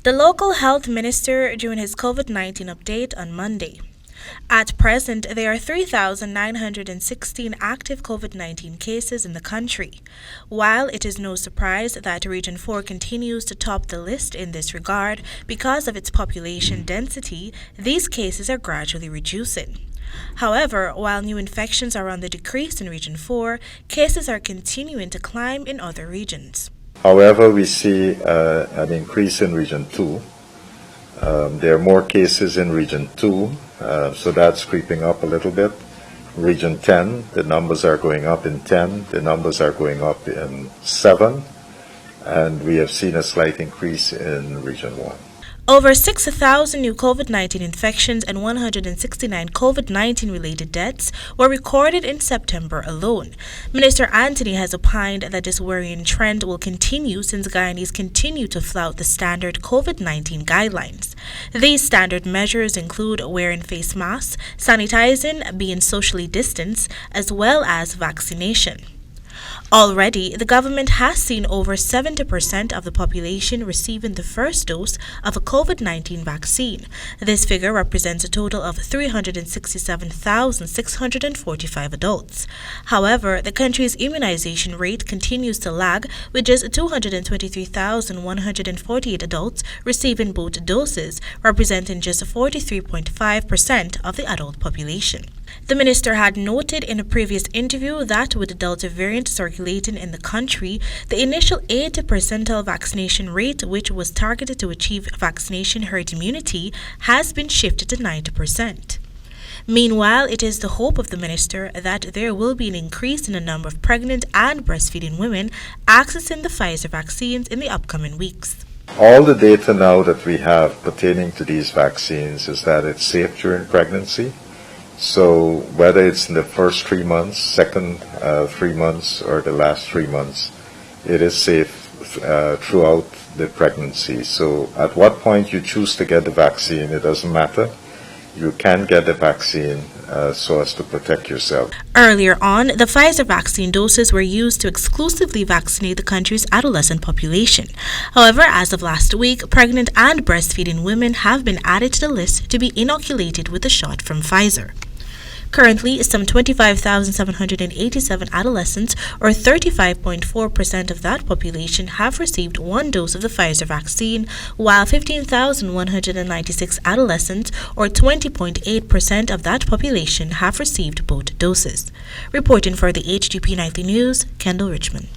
the local health minister during his COVID-19 update on Monday. At present, there are 3,916 active COVID-19 cases in the country. While it is no surprise that Region 4 continues to top the list in this regard because of its population density, these cases are gradually reducing. However, while new infections are on the decrease in Region 4, cases are continuing to climb in other regions. However, we see an increase in Region 2. There are more cases in Region 2, so that's creeping up a little bit. Region 10, the numbers are going up in 10, the numbers are going up in 7, and we have seen a slight increase in Region 1. Over 6,000 new COVID-19 infections and 169 COVID-19 related deaths were recorded in September alone. Minister Anthony has opined that this worrying trend will continue since Guyanese continue to flout the standard COVID-19 guidelines. These standard measures include wearing face masks, sanitizing, being socially distanced, as well as vaccination. Already, the government has seen over 70% of the population receiving the first dose of a COVID-19 vaccine. This figure represents a total of 367,645 adults. However, the country's immunization rate continues to lag, with just 223,148 adults receiving both doses, representing just 43.5% of the adult population. The minister had noted in a previous interview that with the Delta variant circulating in the country, the initial 80 percentile vaccination rate, which was targeted to achieve vaccination herd immunity, has been shifted to 90%. Meanwhile, it is the hope of the minister that there will be an increase in the number of pregnant and breastfeeding women accessing the Pfizer vaccines in the upcoming weeks. All the data now that we have pertaining to these vaccines is that it's safe during pregnancy. So whether it's in the first 3 months, second 3 months, or the last 3 months, it is safe throughout the pregnancy. So at what point you choose to get the vaccine, it doesn't matter. You can get the vaccine so as to protect yourself. Earlier on, the Pfizer vaccine doses were used to exclusively vaccinate the country's adolescent population. However, as of last week, pregnant and breastfeeding women have been added to the list to be inoculated with the shot from Pfizer. Currently, some 25,787 adolescents, or 35.4% of that population, have received one dose of the Pfizer vaccine, while 15,196 adolescents, or 20.8% of that population, have received both doses. Reporting for the HGP Nightly News, Kendell Richmond.